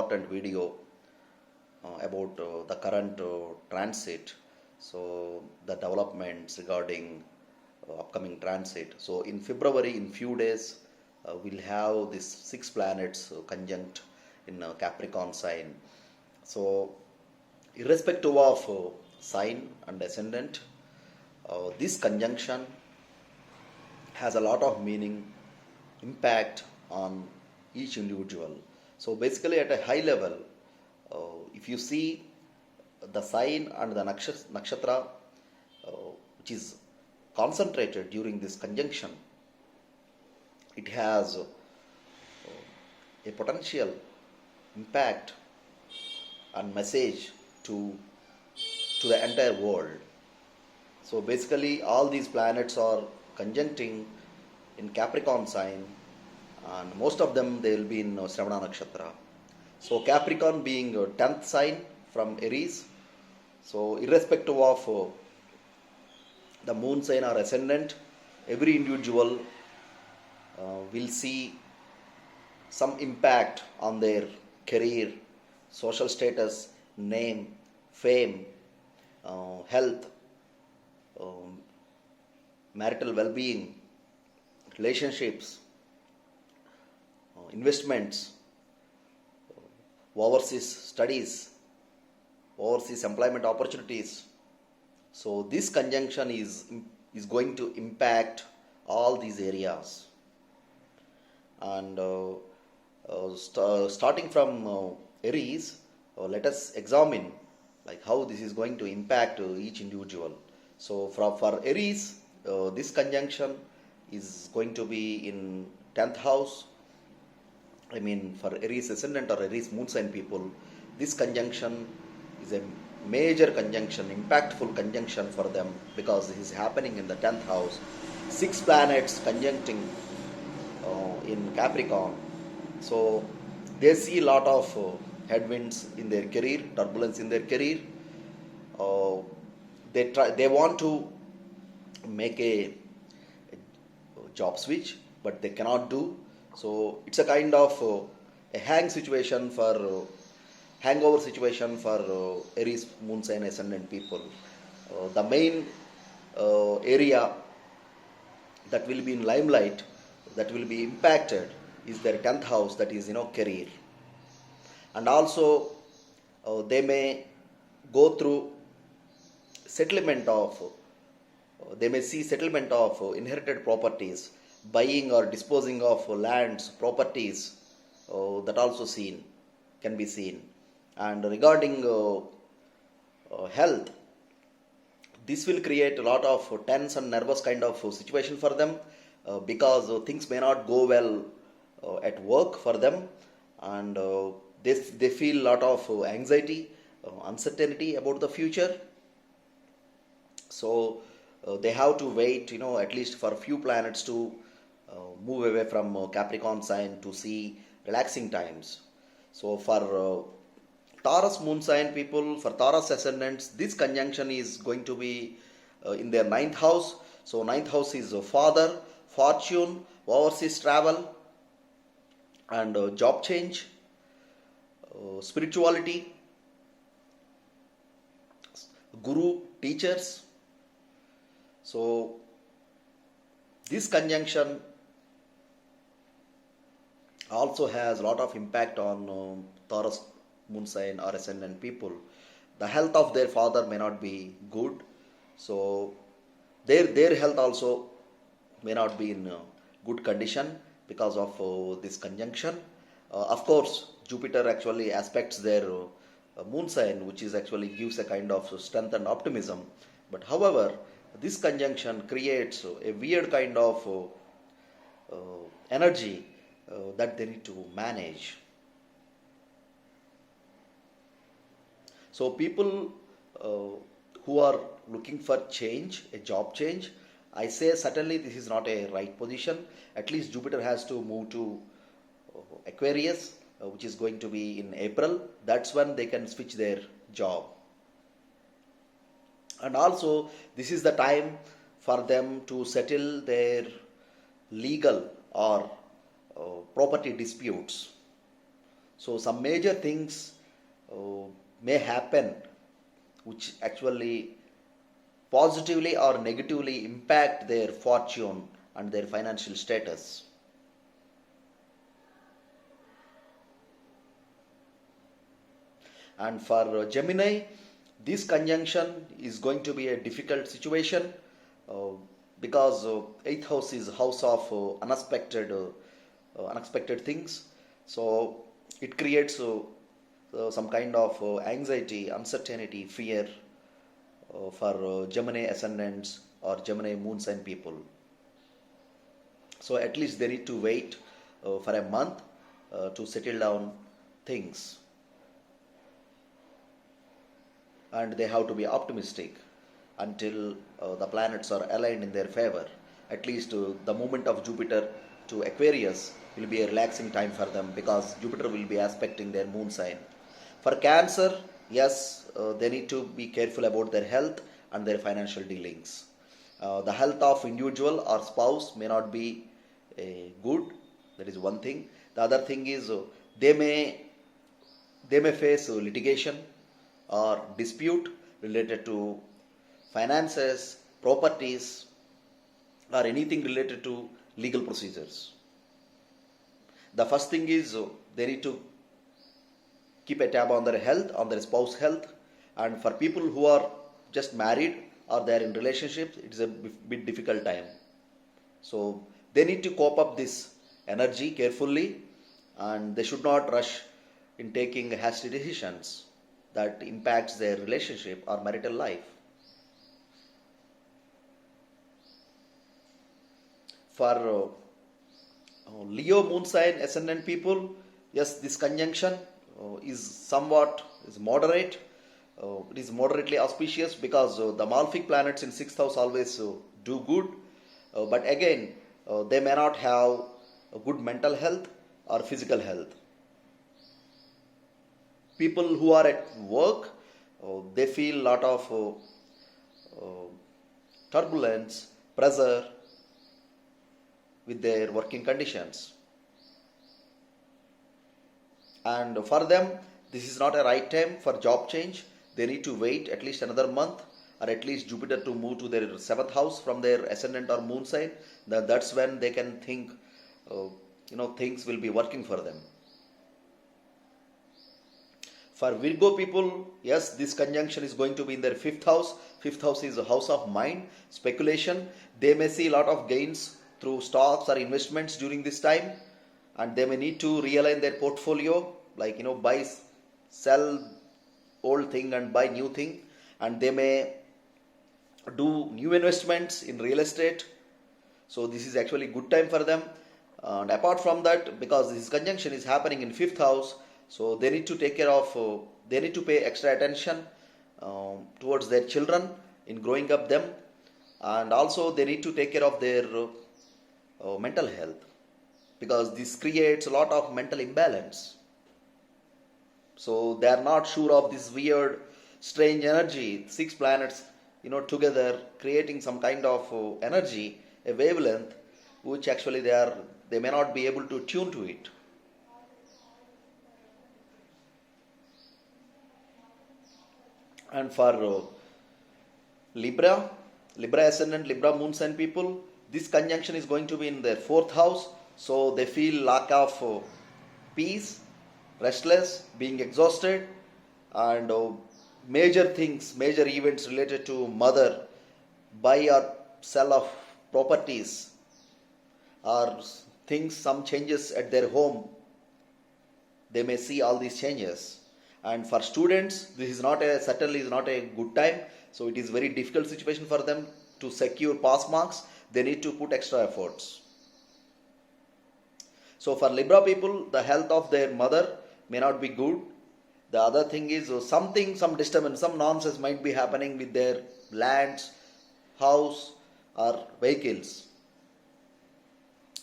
important video about the current transit. So the developments regarding upcoming transit. So in February, in few days, we'll have these 6 planets conjunct in Capricorn sign. So irrespective of sign and ascendant, this conjunction has a lot of meaning, impact on each individual. So basically, at a high level, if you see the sign and the nakshatra, which is concentrated during this conjunction, it has a potential impact and message to the entire world. So basically, all these planets are conjuncting in Capricorn sign, and most of them they will be in Shravana Nakshatra. So Capricorn being a 10th sign from Aries, so irrespective of the moon sign or ascendant, every individual will see some impact on their career, social status, name, fame, health, marital well-being, relationships, investments, overseas studies, overseas employment opportunities. So this conjunction is going to impact all these areas. And starting from Aries, let us examine like how this is going to impact each individual. So for Aries, this conjunction is going to be in 10th house. I mean, for Aries ascendant or Aries moon sign people, this conjunction is a major conjunction, impactful conjunction for them, because this is happening in the 10th house. 6 planets conjuncting in Capricorn. So they see a lot of headwinds in their career, turbulence in their career. They want to make a job switch, but they cannot do. So it's a kind of a hangover situation for Aries moon sign ascendant people. The main area that will be in limelight, that will be impacted, is their 10th house, that is career. And also they may go through settlement of they may see settlement of inherited properties, buying or disposing of lands, properties, that also can be seen. And regarding health, this will create a lot of tense and nervous kind of situation for them, because things may not go well at work for them, and they feel a lot of anxiety, uncertainty about the future. So they have to wait, at least for a few planets to move away from Capricorn sign to see relaxing times. So for Taurus moon sign people, for Taurus ascendants, this conjunction is going to be in their 9th house. So 9th house is father, fortune, overseas travel, and job change, spirituality, guru, teachers. So this conjunction also has a lot of impact on Taurus moon sign or ascendant people. The health of their father may not be good, so their health also may not be in good condition because of this conjunction. Of course, Jupiter actually aspects their moon sign, which is actually gives a kind of strength and optimism. But however, this conjunction creates a weird kind of energy that they need to manage. So people who are looking for change, a job change, I say certainly this is not a right position. At least Jupiter has to move to Aquarius, which is going to be in April. That's when they can switch their job. And also, this is the time for them to settle their legal or property disputes. So some major things uh, may happen which actually positively or negatively impact their fortune and their financial status. And for Gemini, this conjunction is going to be a difficult situation uh, because eighth house is house of unexpected things. So it creates some kind of anxiety, uncertainty, fear for Gemini ascendants or Gemini moon sign people. So at least they need to wait for a month to settle down things, and they have to be optimistic until the planets are aligned in their favor. At least the movement of Jupiter to Aquarius will be a relaxing time for them because Jupiter will be aspecting their moon sign. For Cancer, yes, they need to be careful about their health and their financial dealings. The health of individual or spouse may not be good. That is one thing. The other thing is they may they may face litigation or dispute related to finances, properties, or anything related to legal procedures. The first thing is they need to keep a tab on their health, on their spouse health, and for people who are just married or they are in relationships, it is a bit difficult time. So they need to cope up this energy carefully, and they should not rush in taking hasty decisions that impacts their relationship or marital life. For Leo moon sign ascendant people, yes, this conjunction is moderate. It is moderately auspicious because the malefic planets in sixth house always do good, but again they may not have a good mental health or physical health. People who are at work, they feel a lot of turbulence, pressure with their working conditions. And for them, this is not a right time for job change. They need to wait at least another month or at least Jupiter to move to their seventh house from their ascendant or moon sign. That's when they can think, things will be working for them. For Virgo people, yes, this conjunction is going to be in their fifth house. Fifth house is a house of mind, speculation. They may see a lot of gains through stocks or investments during this time, and they may need to realign their portfolio, like buy, sell old thing and buy new thing, and they may do new investments in real estate. So this is actually good time for them. And apart from that, because this conjunction is happening in fifth house, so they need to take care of, they need to pay extra attention towards their children in growing up them, and also they need to take care of their mental health because this creates a lot of mental imbalance. So they are not sure of this weird, strange energy, six planets, together creating some kind of energy, a wavelength, which actually they may not be able to tune to it. And for Libra ascendant, Libra moon sign people, this conjunction is going to be in their fourth house, so they feel lack of peace, restless, being exhausted, and major things, major events related to mother, buy or sell of properties, or things, some changes at their home. They may see all these changes. And for students, this is certainly is not a good time. So it is very difficult situation for them to secure pass marks. They need to put extra efforts. So for Libra people, the health of their mother may not be good. The other thing is some disturbance, some nonsense might be happening with their lands, house, or vehicles.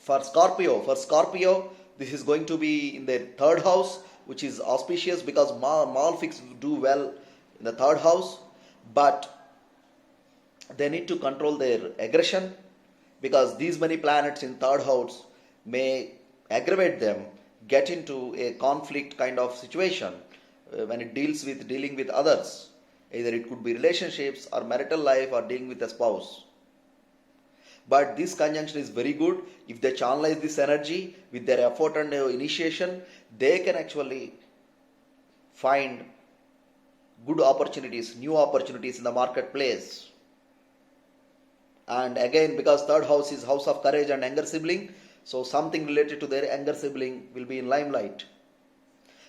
For Scorpio, this is going to be in their third house, which is auspicious because malefics do well in the third house, but they need to control their aggression because these many planets in third house may aggravate them. get into a conflict kind of situation when it dealing with others. Either it could be relationships or marital life or dealing with a spouse. But this conjunction is very good. If they channelize this energy with their effort and initiation, they can actually find good opportunities, new opportunities in the marketplace. And again, because third house is house of courage and younger sibling, so something related to their younger sibling will be in limelight.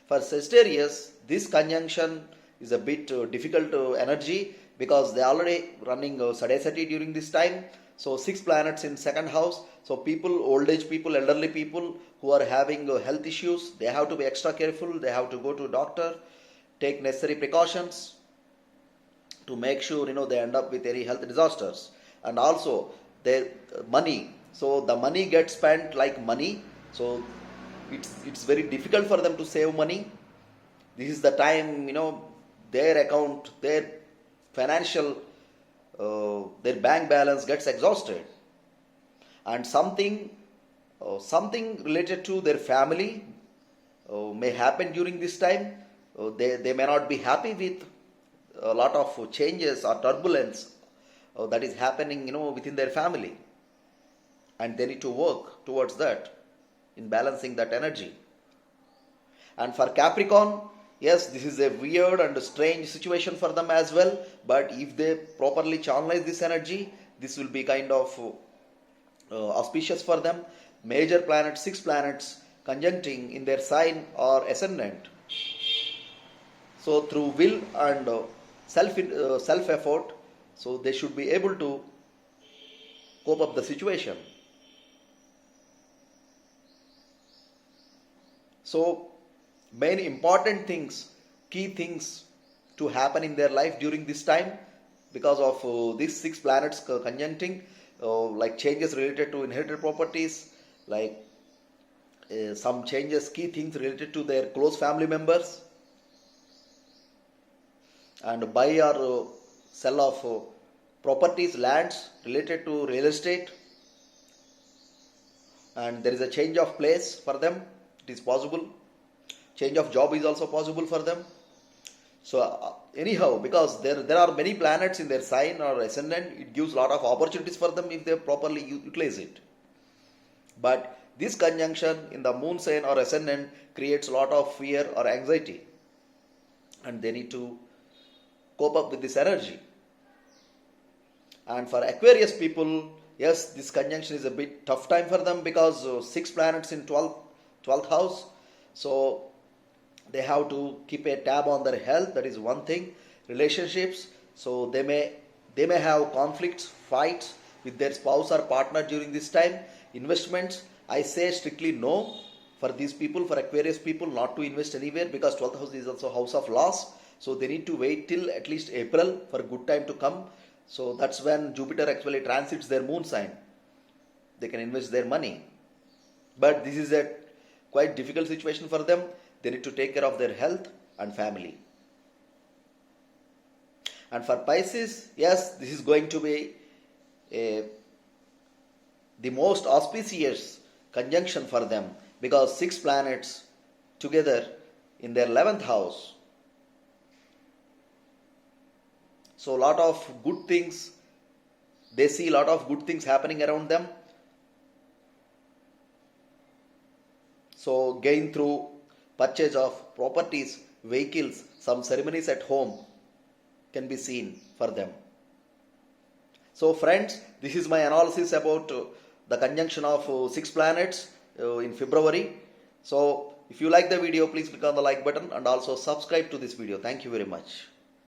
For Sagittarius, this conjunction is a bit difficult energy because they are already running Sadesati during this time. So 6 planets in second house. So people, old age people, elderly people who are having health issues, they have to be extra careful. They have to go to doctor, take necessary precautions to make sure they end up with any health disasters. And also their money. So the money gets spent like money. So it's very difficult for them to save money. This is the time their account, their financial, their bank balance gets exhausted, and something related to their family may happen during this time. They may not be happy with a lot of changes or turbulence that is happening within their family, and they need to work towards that in balancing that energy. And for Capricorn, yes, this is a weird and strange situation for them as well, but if they properly channelize this energy, this will be kind of auspicious for them. Major planets, 6 planets conjuncting in their sign or ascendant. So through will and self effort, so they should be able to cope up the situation. So main important things, key things to happen in their life during this time because of these 6 planets conjuncting, like changes related to inherited properties, like some changes, key things related to their close family members, and buy or sell of properties, lands related to real estate, and there is a change of place for them. It is possible. Change of job is also possible for them. So anyhow, because there are many planets in their sign or ascendant, it gives a lot of opportunities for them if they properly utilize it. But this conjunction in the moon sign or ascendant creates a lot of fear or anxiety, and they need to cope up with this energy. And for Aquarius people, yes, this conjunction is a bit tough time for them because 6 planets in 12th house. So they have to keep a tab on their health. That is one thing. Relationships. So they may have conflicts, fights with their spouse or partner during this time. Investments, I say strictly no for these people, for Aquarius people, not to invest anywhere because 12th house is also house of loss. So they need to wait till at least April for good time to come. So that's when Jupiter actually transits their moon sign. They can invest their money. But this is a quite difficult situation for them. They need to take care of their health and family. And for Pisces, yes, this is going to be the most auspicious conjunction for them because 6 planets together in their 11th house. So a lot of good things, they see a lot of good things happening around them. So gain through purchase of properties, vehicles, some ceremonies at home can be seen for them. So friends, this is my analysis about the conjunction of 6 planets in February. So if you like the video, please click on the like button and also subscribe to this video. Thank you very much.